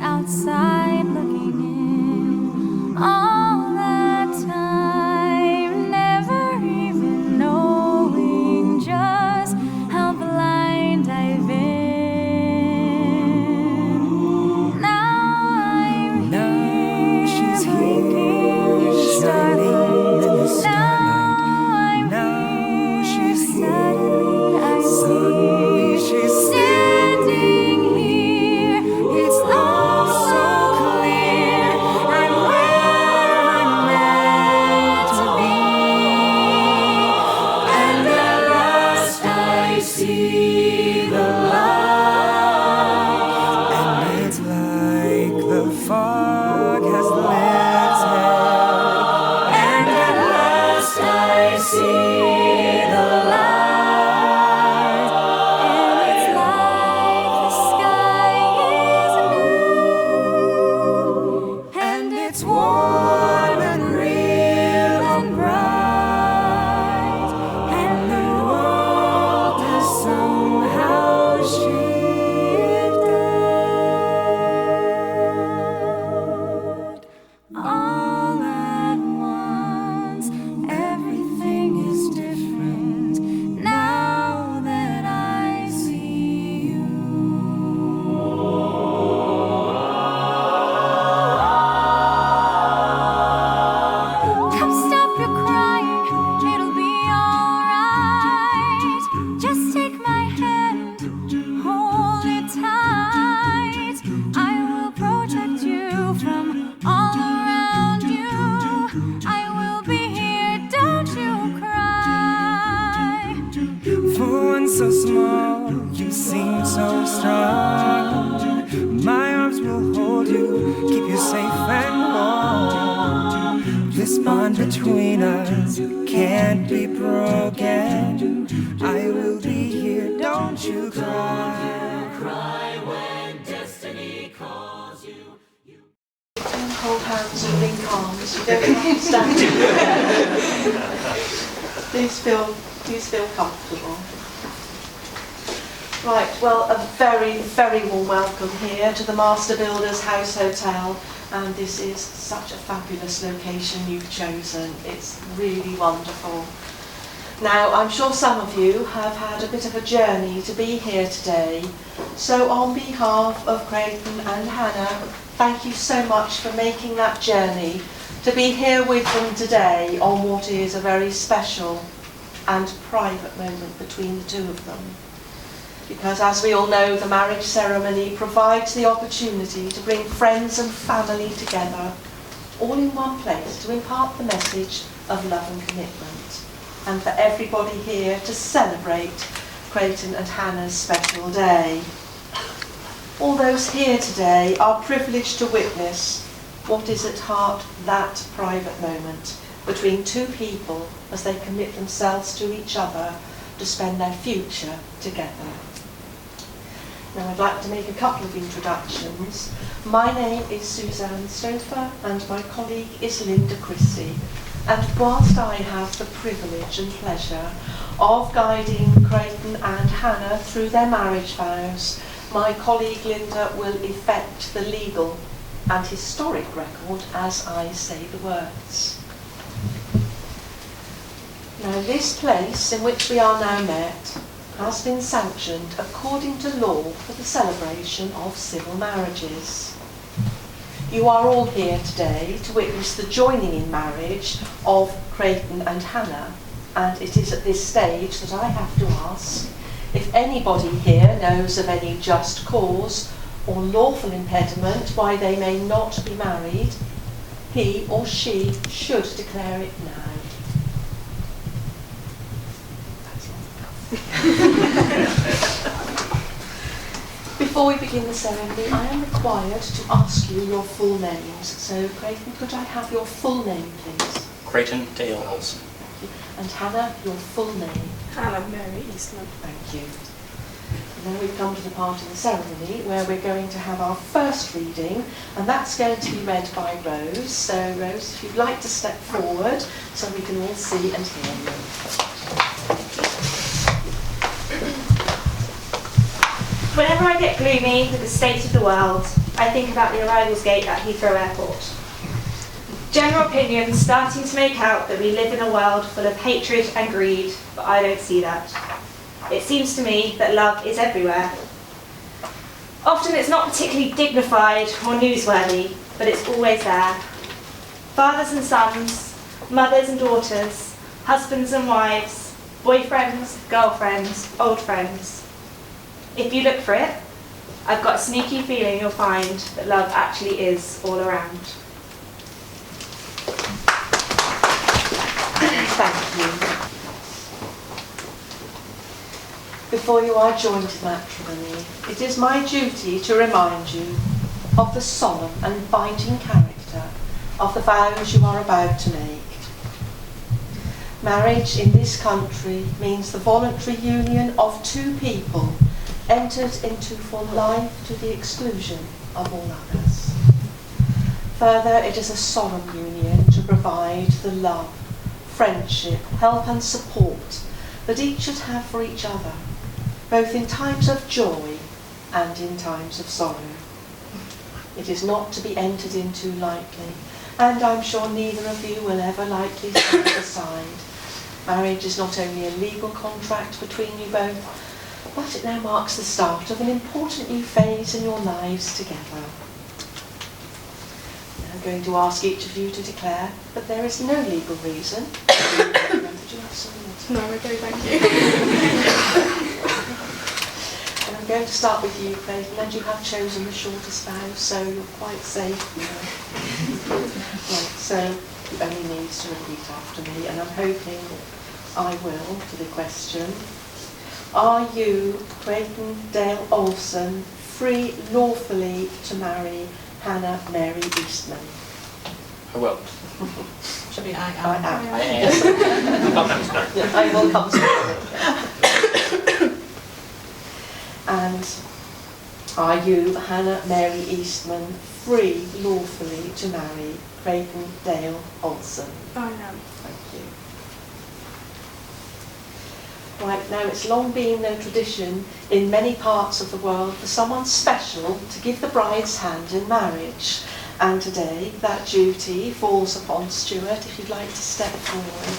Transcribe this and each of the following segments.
Outside looking in, all that time, never even knowing just how blind I've been. Now I'm here, she's blinking in the starlight. Now I'm here, suddenly I see she's standing here. It's all so clear. I'm where I'm meant to be, and at last I see the light. And it's like the fog has lifted, And at last I see the light. And it's like the sky is blue, and it's warm and real and bright, and the world has somehow shifted. All at once, everything is different now that I see you. Come, stop your crying, it'll be alright. Just take my hand, hold it tight. I will protect you from all around you. I will be here, don't you cry. for one so small, you seem so strong. My arms will hold you, keep you safe and warm. This bond between us can't be broken. I will be here, don't you cry. Don't hold hands and link arms. You don't have to stand. Please feel comfortable. Right, well, a very, very warm welcome here to the Master Builders House Hotel, and this is such a fabulous location you've chosen. It's really wonderful. Now, I'm sure some of you have had a bit of a journey to be here today, so on behalf of Creighton and Hannah, thank you so much for making that journey to be here with them today on what is a very special and private moment between the two of them. Because as we all know, the marriage ceremony provides the opportunity to bring friends and family together, all in one place, to impart the message of love and commitment, and for everybody here to celebrate Creighton and Hannah's special day. All those here today are privileged to witness what is at heart that private moment between two people as they commit themselves to each other to spend their future together. Now I'd like to make a couple of introductions. My name is Suzanne Stouffer and my colleague is Linda Christie. And whilst I have the privilege and pleasure of guiding Creighton and Hannah through their marriage vows, my colleague Linda will effect the legal and historic record as I say the words. Now, this place in which we are now met has been sanctioned according to law for the celebration of civil marriages. You are all here today to witness the joining in marriage of Creighton and Hannah, and it is at this stage that I have to ask if anybody here knows of any just cause or lawful impediment why they may not be married. He or she should declare it now. Before we begin the ceremony, I am required to ask you your full names. So, Creighton, could I have your full name, please? Creighton Dale Olson. you. And Hannah, your full name? Hannah Mary Eastman. Thank you. And then we've come to the part of the ceremony where we're going to have our first reading, and that's going to be read by Rose. So Rose, if you'd like to step forward so we can all see and hear you. Whenever I get gloomy with the state of the world, I think about the arrivals gate at Heathrow Airport. General opinion starting to make out that we live in a world full of hatred and greed, but I don't see that. It seems to me that love is everywhere. Often it's not particularly dignified or newsworthy, but it's always there. Fathers and sons, mothers and daughters, husbands and wives, boyfriends, girlfriends, old friends. If you look for it, I've got a sneaky feeling you'll find that love actually is all around. Thank you. Before you are joined in matrimony, it is my duty to remind you of the solemn and binding character of the vows you are about to make. Marriage in this country means the voluntary union of two people entered into for life to the exclusion of all others. Further, it is a solemn union to provide the love, friendship, help and support that each should have for each other, both in times of joy and in times of sorrow. It is not to be entered into lightly, and I'm sure neither of you will ever lightly set it aside. Marriage is not only a legal contract between you both, but it now marks the start of an important new phase in your lives together. I'm going to ask each of you to declare that there is no legal reason. Did you have something? No, okay, thank you. And I'm going to start with you, Creighton, and you have chosen the shortest vow, so you're quite safe. Right, so you only need to repeat after me, and I'm hoping I will to the question. Are you, Creighton Dale Olsen, free lawfully to marry Hannah Mary Eastman? I will. Should be I I am. am. I am. Yeah, I will come to it. And are you, Hannah Mary Eastman, free lawfully to marry Creighton Dale Olsen? I am. Thank you. Right, now it's long been no tradition in many parts of the world for someone special to give the bride's hand in marriage. And today that duty falls upon Stuart. If you'd like to step forward,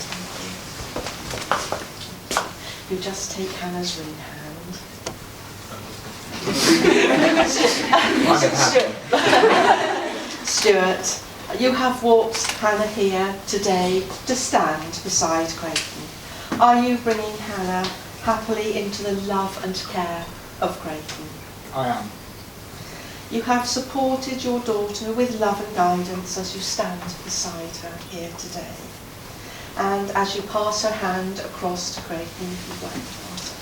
thank you. You just take Hannah's ring hand. Stuart, you have walked Hannah here today to stand beside Creighton. Are you bringing Hannah happily into the love and care of Creighton? I am. You have supported your daughter with love and guidance as you stand beside her here today. And as you pass her hand across to Creighton, you won't pass her.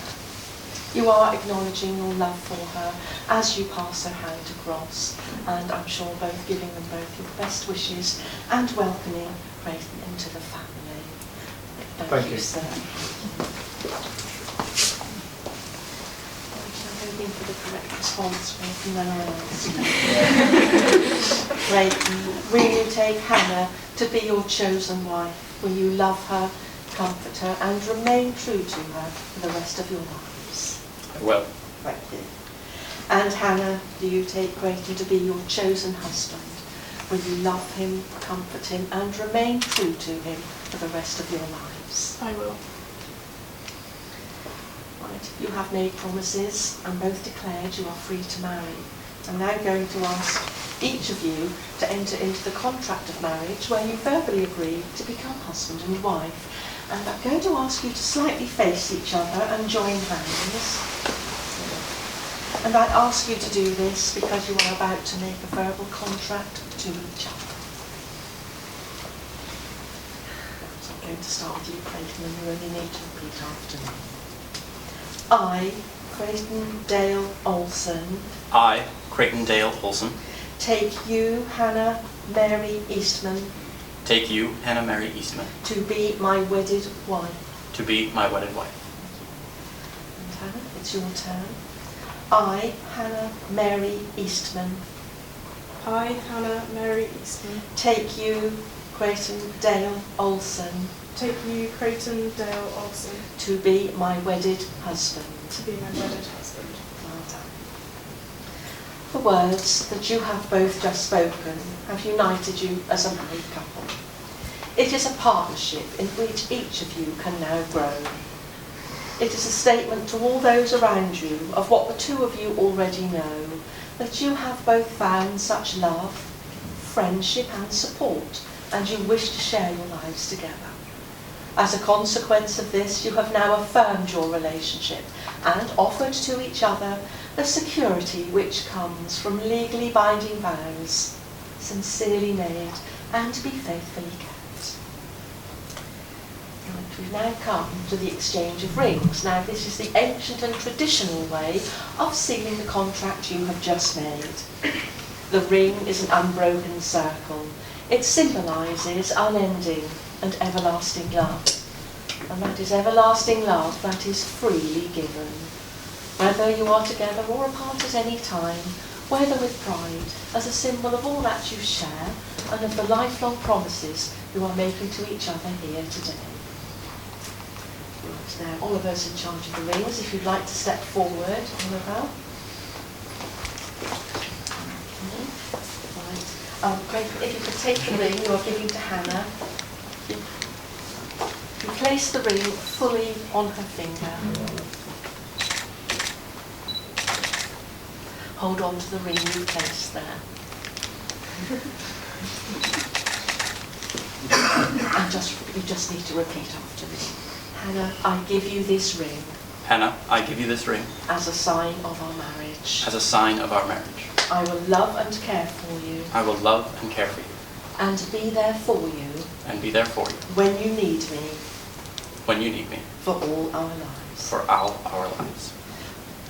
You are acknowledging your love for her as you pass her hand across, and I'm sure both giving them both your best wishes and welcoming Creighton into the family. Thank you, sir. I'm hoping for the correct response from then on. Creighton, will you take Hannah to be your chosen wife? Will you love her, comfort her, and remain true to her for the rest of your lives? I will. Thank you. And Hannah, do you take Creighton to be your chosen husband? Will you love him, comfort him, and remain true to him for the rest of your lives? I will. Right, you have made promises and both declared you are free to marry. I'm now going to ask each of you to enter into the contract of marriage where you verbally agree to become husband and wife. And I'm going to ask you to slightly face each other and join hands. And I ask you to do this because you are about to make a verbal contract to each other. So I'm going to start with you, Creighton, and you only need to repeat after me. I, Creighton Dale Olsen, I, Creighton Dale Olsen, take you, Hannah Mary Eastman, take you, Hannah Mary Eastman, to be my wedded wife. to be my wedded wife. And Hannah, it's your turn. I, Hannah Mary Eastman, I, Hannah Mary Eastman, take you, Creighton Dale Olsen, take you, Creighton Dale Olsen, to be my wedded husband. to be my wedded husband. Well done. The words that you have both just spoken have united you as a married couple. It is a partnership in which each of you can now grow. It is a statement to all those around you of what the two of you already know, that you have both found such love, friendship and support, and you wish to share your lives together. As a consequence of this, you have now affirmed your relationship and offered to each other the security which comes from legally binding vows, sincerely made and to be faithfully kept. And we've now come to the exchange of rings. Now, this is the ancient and traditional way of sealing the contract you have just made. The ring is an unbroken circle. It symbolises unending and everlasting love. And that is everlasting love that is freely given. Whether you are together or apart at any time, whether with pride, as a symbol of all that you share and of the lifelong promises you are making to each other here today. Right, now, Oliver's in charge of the rings. If you'd like to step forward, Oliver. Right. Craig, if you could take the ring you are giving to Hannah. You place the ring fully on her finger. Hold on to the ring you placed there. And you just need to repeat after me. Hannah, I give you this ring. Hannah, I give you this ring As a sign of our marriage. as a sign of our marriage. I will love and care for you. I will love and care for you And be there for you. and be there for you When you need me. when you need me For all our lives. for all our lives.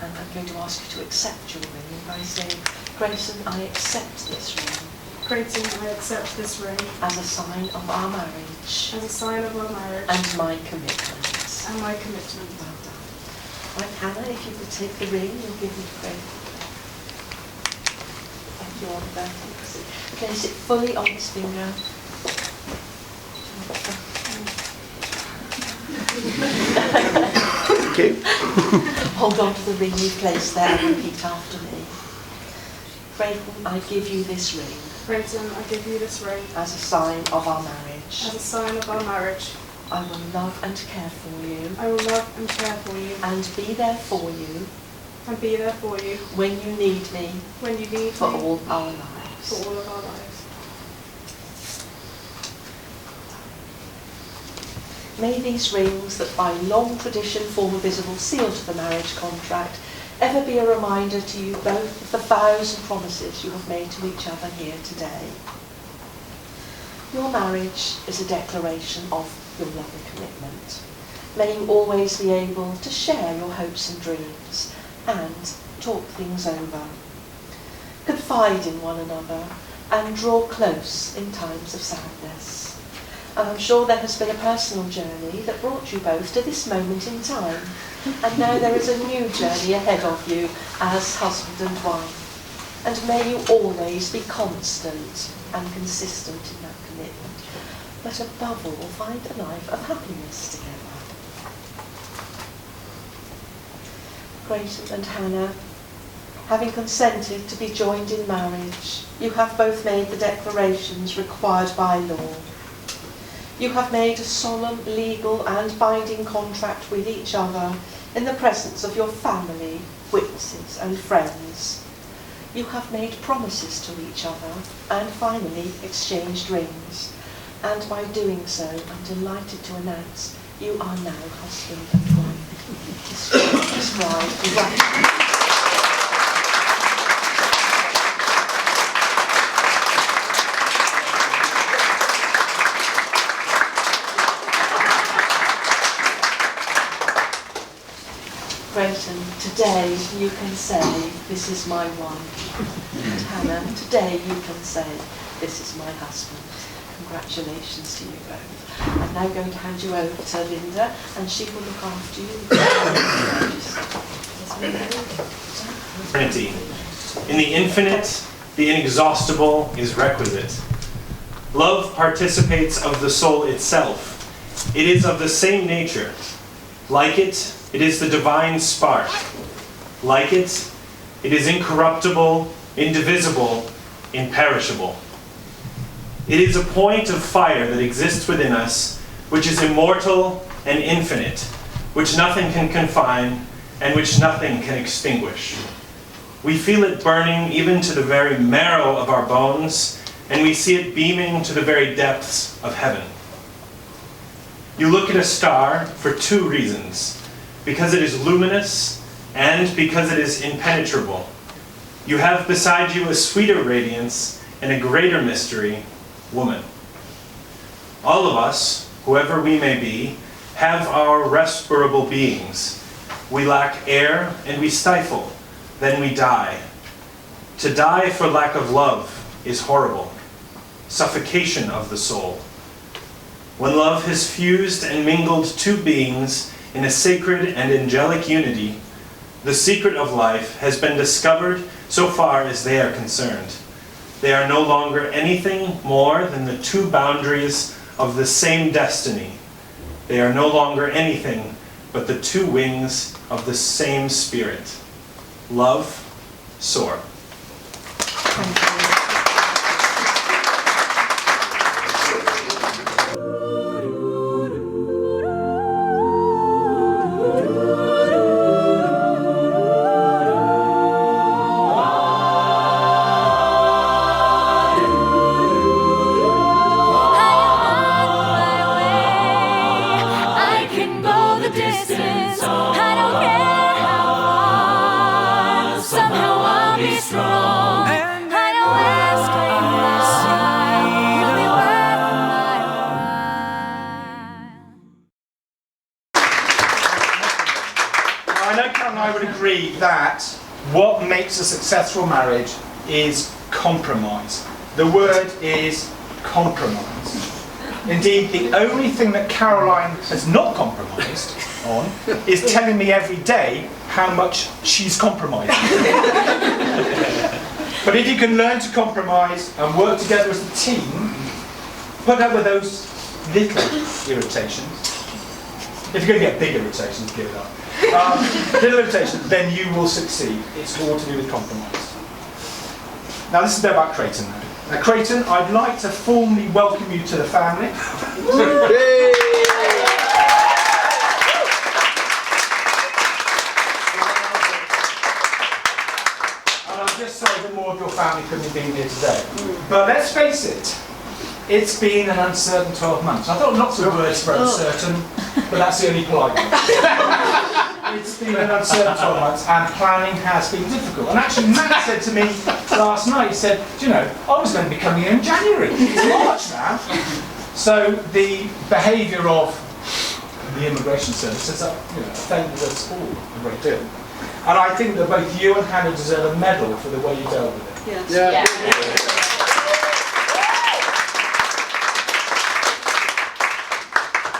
And I'm going to ask you to accept your ring by saying, Grayson, I accept this ring. Creighton, I accept this ring As a sign of our marriage. as a sign of our marriage And my commitment. and my commitment. Well done. Right, Hannah, if you could take the ring, you'll give me Craig. Thank you, Oliver. Place it fully on his finger. Okay. Hold on to the ring you placed there and repeat after me. Creighton, I give you this ring Creighton, I give you this ring as a sign of our marriage. as a sign of our marriage. I will love and care for you I will love and care for you and be there for you and be there for you when you need me when you need for me all our lives. for all of our lives. May these rings that by long tradition form a visible seal to the marriage contract ever be a reminder to you both of the vows and promises you have made to each other here today. Your marriage is a declaration of your love and commitment. May you always be able to share your hopes and dreams and talk things over. Confide in one another and draw close in times of sadness. And I'm sure there has been a personal journey that brought you both to this moment in time. And now there is a new journey ahead of you as husband and wife. And may you always be constant and consistent in that commitment. But above all, find a life of happiness together. Creighton and Hannah, having consented to be joined in marriage, you have both made the declarations required by law. You have made a solemn, legal and binding contract with each other in the presence of your family, witnesses and friends. You have made promises to each other and finally exchanged rings. And by doing so, I'm delighted to announce you are now husband and wife. Describe, congratulations. Creighton, today you can say, this is my wife. And Hannah, today you can say, this is my husband. congratulations to you both. I'm now going to hand you over to Linda, and she will look after you. Trinity. In the infinite, the inexhaustible is requisite. Love participates of the soul itself. It is of the same nature. Like it, it is the divine spark. Like it, it is incorruptible, indivisible, imperishable. It is a point of fire that exists within us, which is immortal and infinite, which nothing can confine, and which nothing can extinguish. We feel it burning even to the very marrow of our bones, and we see it beaming to the very depths of heaven. You look at a star for two reasons: because it is luminous and because it is impenetrable. You have beside you a sweeter radiance and a greater mystery, woman. All of us, whoever we may be, have our respirable beings. We lack air and we stifle, then we die. To die for lack of love is horrible. Suffocation of the soul. When love has fused and mingled two beings in a sacred and angelic unity, the secret of life has been discovered so far as they are concerned. They are no longer anything more than the two boundaries of the same destiny. They are no longer anything but the two wings of the same spirit. Love, soar. That what makes a successful marriage is compromise. The word is compromise. Indeed, the only thing that Caroline has not compromised on is telling me every day how much she's compromising. But if you can learn to compromise and work together as a team, put up with those little irritations. If you're going to get big irritations, give it up. Little irritation, then you will succeed. It's all to do with compromise. Now this is a bit about Creighton now. Now Creighton, I'd like to formally welcome you to the family. And I'm just sorry that more of your family couldn't have been here today. But let's face it, it's been an uncertain 12 months. I thought lots of words for uncertain, but that's the only polite one. It's been an uncertain 12 months and planning has been difficult. And actually Matt said to me last night, he said, do you know, I was going to be coming here in January. It's March now. So the behaviour of the immigration service has offended us all a great deal. And I think that both you and Hannah deserve a medal for the way you dealt with it. Yes. Yeah.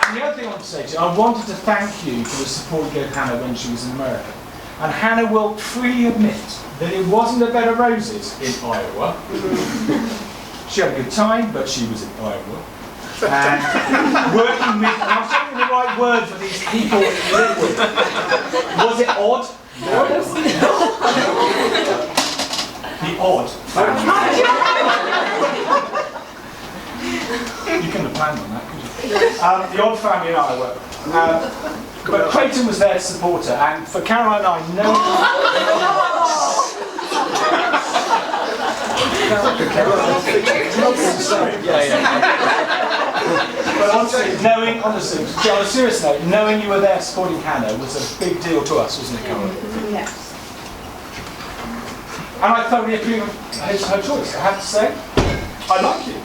And the other thing I want to say to you, I wanted to thank you for the support you gave Hannah when she was in America. And Hannah will freely admit that it wasn't a bed of roses in Iowa. She had a good time, but she was in Iowa. And working with, and I'm saying the right word for these people that you live with. Was it odd? No. The odd family. You couldn't have planned on that, could you? The odd family in Iowa. But Creighton was there to support her, and for Caroline and I, But honestly, on a serious note, knowing you were there supporting Hannah was a big deal to us, wasn't it, Caroline? Yes. And I thoroughly approve of her choice, I have to say. I like you.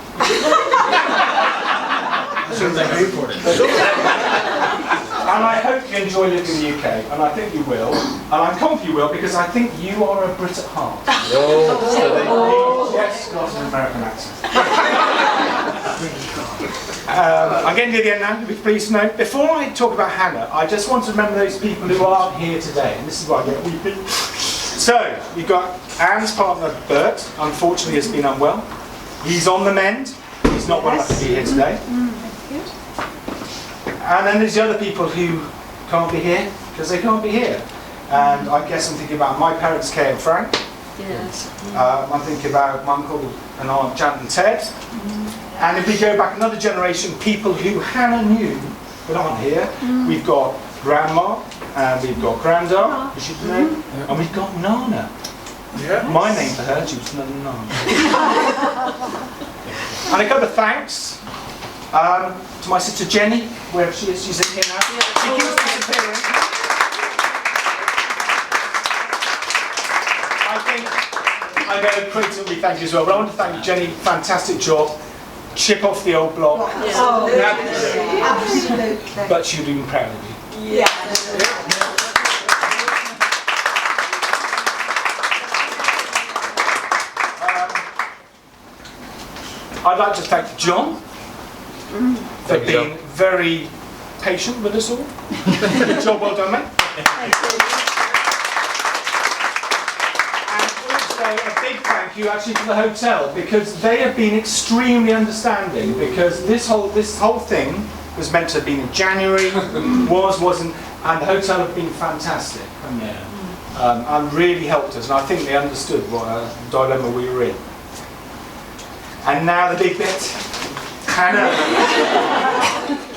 And I hope you enjoy living in the UK, and I think you will, and I'm confident you will, because I think you are a Brit at heart. Yes, got an American accent. I'm getting near the end now, you'll be pleased to know. Before I talk about Hannah, I just want to remember those people who aren't here today, and this is why I get weepy. So, you've got Anne's partner, Bert, unfortunately has been unwell. He's on the mend, he's not well enough to be here today. And then there's the other people who can't be here, because they can't be here. And I guess I'm thinking about my parents, Kay and Frank. Yes. I'm thinking about my uncle and aunt, Janet and Ted. And if we go back another generation, people who Hannah knew but aren't here, we've got Grandma, and we've got Grandad, as you know, and we've got Nana. Yeah. My name for her, she was Nana. And a couple of thanks to my sister Jenny, wherever she is, she's in here now. She keeps disappearing. I think I go Creighton, we thank you as well, but I want to thank Jenny, fantastic job. Chip off the old block. Absolutely. But she'll be proud of you. Yeah. I'd like to thank John for being very patient with us all. Good job, well done, mate. And also a big thank you actually to the hotel, because they have been extremely understanding, because this whole thing was meant to have been in January, wasn't, and the hotel have been fantastic. And really helped us, and I think they understood what dilemma we were in. And now the big bit, Hannah.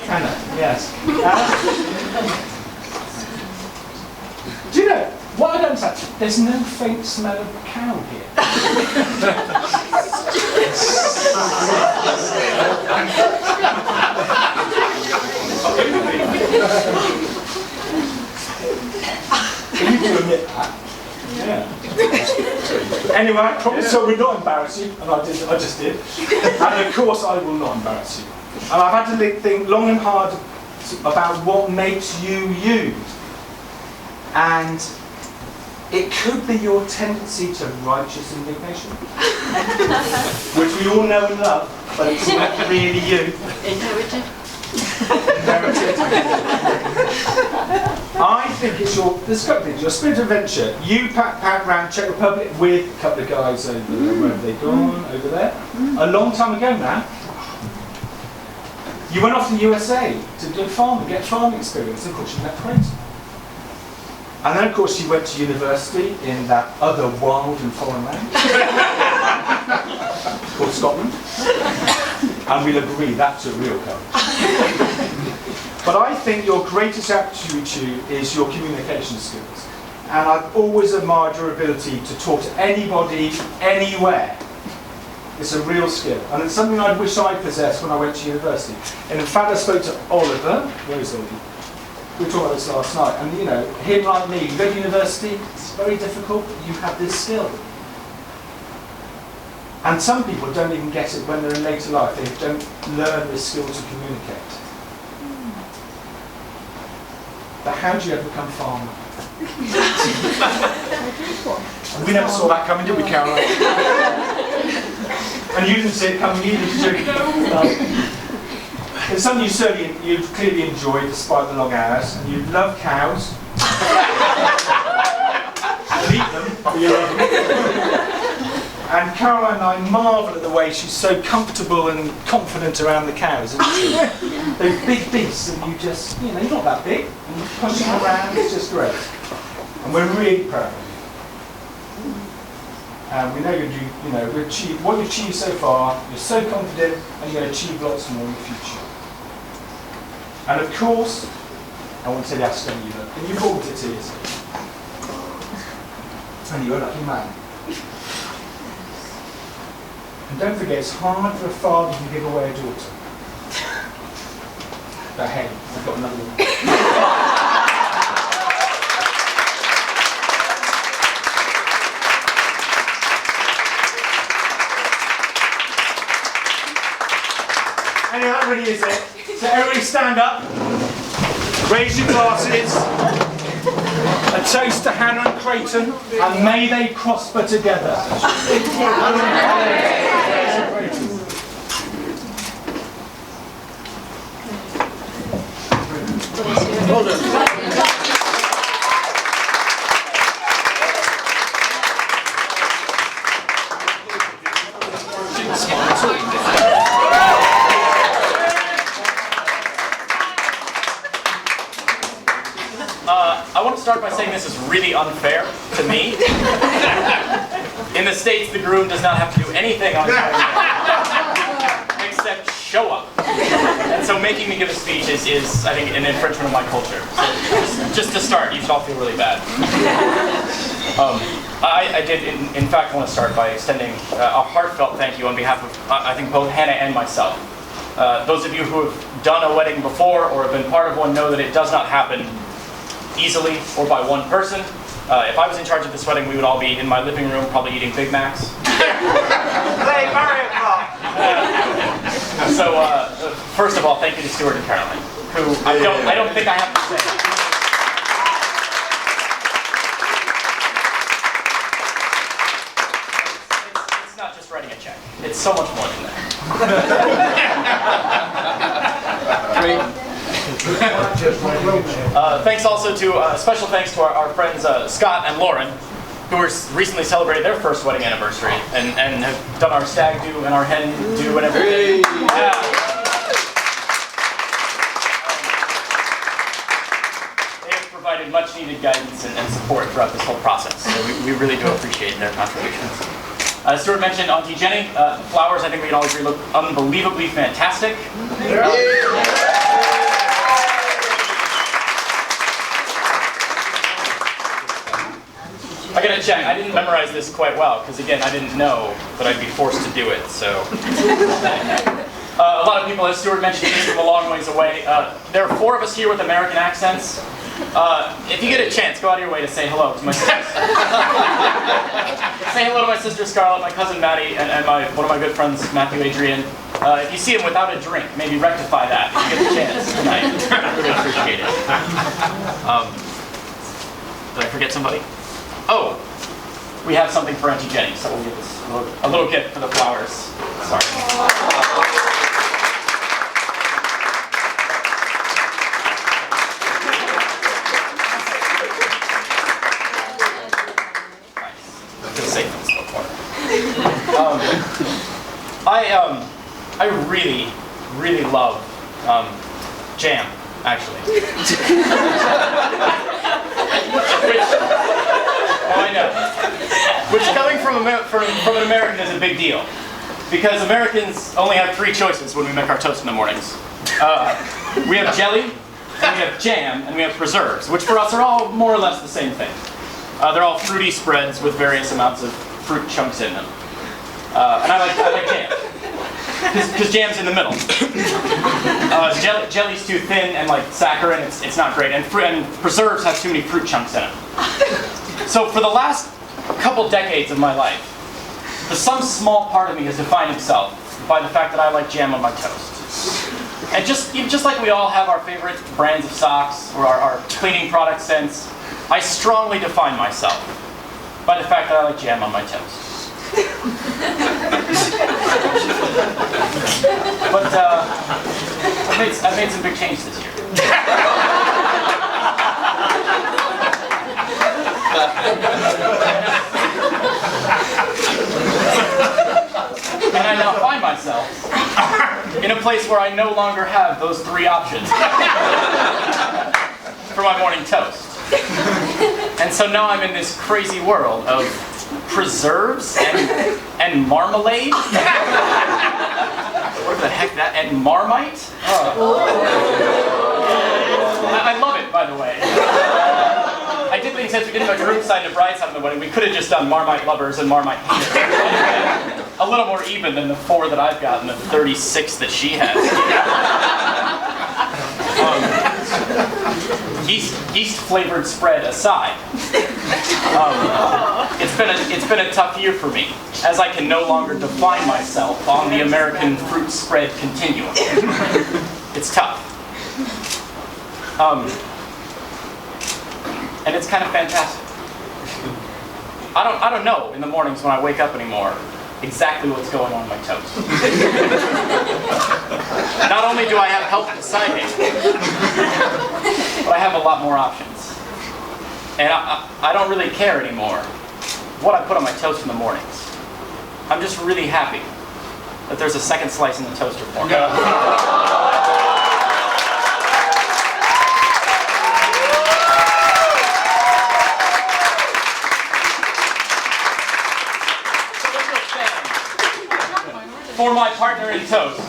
Hannah, yes. Do you know, what I don't understand, there's no faint smell of cow here. You do admit that. Yeah. Anyway, I promise I will not embarrass you, and I just did. And of course I will not embarrass you. And I've had to think long and hard about what makes you you. And it could be your tendency to righteous indignation, which we all know and love, but it's not really you. Inherited. I think it's there's a couple of things. Your spirit of adventure. You packed around Czech Republic with a couple of guys over there. Where have they gone? Over there. A long time ago now. You went off to the USA to do farming, get farming experience. Of course, you met Creighton. And then, of course, you went to university in that other wild and foreign land called Scotland. And we'll agree that's a real courage. But I think your greatest aptitude is your communication skills. And I've always admired your ability to talk to anybody, anywhere. It's a real skill. And it's something I wish I possessed when I went to university. And in fact, I spoke to Oliver. Where is Oliver? We were talking about this last night. And you know, him like me, you go to university, it's very difficult, but you have this skill. And some people don't even get it when they're in later life. They don't learn this skill to communicate. But how do you ever become farmer? We never saw that coming, did we, Caroline? And you didn't see it coming either, did you? No. It's something you clearly enjoy despite the long hours. And you love cows. You eat them, but you love them. And Caroline and I marvel at the way she's so comfortable and confident around the cows, isn't she? Those big beasts, and you just, you know, you're not that big, and you push them around, it's just great. And we're really proud of you. And we know you know, what you've achieved so far, you're so confident, and you're going to achieve lots more in the future. And of course, I want to say that to you, and you brought it to tears. And you're a lucky man. And don't forget, it's hard for a father to give away a daughter. But hey, I've got another one. Anyway, that really is it. So everybody stand up, raise your glasses. A toast to Hannah and Creighton, and may they prosper together. start by saying this is really unfair to me. In the States, the groom does not have to do anything on his wedding day except show up. And so making me give a speech is I think, an infringement of my culture. So just to start, you should all feel really bad. I did, in fact, want to start by extending a heartfelt thank you on behalf of, I think, both Hannah and myself. Those of you who have done a wedding before or have been part of one know that it does not happen easily or by one person. If I was in charge of this wedding, we would all be in my living room, probably eating Big Macs. Play Mario Kart! So, first of all, thank you to Stuart and Caroline, who I don't think I have to say. It's not just writing a check. It's so much more than that. Thanks also to, special thanks to our friends Scott and Lauren, who recently celebrated their first wedding anniversary and have done our stag do and our hen do and everything. Yeah. They have provided much needed guidance and support throughout this whole process, so we really do appreciate their contributions. As Stuart mentioned, Auntie Jenny, flowers I think we can all agree look unbelievably fantastic. I gotta check. I didn't memorize this quite well because, again, I didn't know that I'd be forced to do it. So, a lot of people, as Stuart mentioned, came from a long ways away. There are 4 of us here with American accents. If you get a chance, go out of your way to say hello to my sisters. Say hello to my sister Scarlett, my cousin Maddie, and one of my good friends, Matthew Adrian. If you see him without a drink, maybe rectify that if you get the chance tonight. I really appreciate it. Did I forget somebody? Oh, we have something for Auntie Jenny, so we'll give this a little gift for the flowers. Sorry. I really, really love jam, actually. I know. Which, coming from an American, is a big deal. Because Americans only have 3 choices when we make our toast in the mornings. We have jelly, we have jam, and we have preserves, which for us are all more or less the same thing. They're all fruity spreads with various amounts of fruit chunks in them. And I like jam. Because jam's in the middle. Jelly's too thin and like saccharine, it's not great. And preserves have too many fruit chunks in them. So for the last couple decades of my life, some small part of me has defined itself by the fact that I like jam on my toast. And just like we all have our favorite brands of socks or our cleaning product scents, I strongly define myself by the fact that I like jam on my toast. But I've made some big changes this year. And I now find myself in a place where I no longer have those 3 options for my morning toast. And so now I'm in this crazy world of preserves and marmalade. What the heck that? And Marmite? I love it, by the way. I did think since we didn't have a groom side and a bride side on the wedding, we could have just done Marmite lovers and Marmite haters. A little more even than the 4 that I've got and the 36 that she has. Yeast flavored spread aside, it's been a tough year for me, as I can no longer define myself on the American fruit spread continuum. It's tough. And it's kind of fantastic. I don't know in the mornings when I wake up anymore exactly what's going on in my toast. Not only do I have help deciding, but I have a lot more options. And I don't really care anymore what I put on my toast in the mornings. I'm just really happy that there's a second slice in the toaster for me. partner in toast.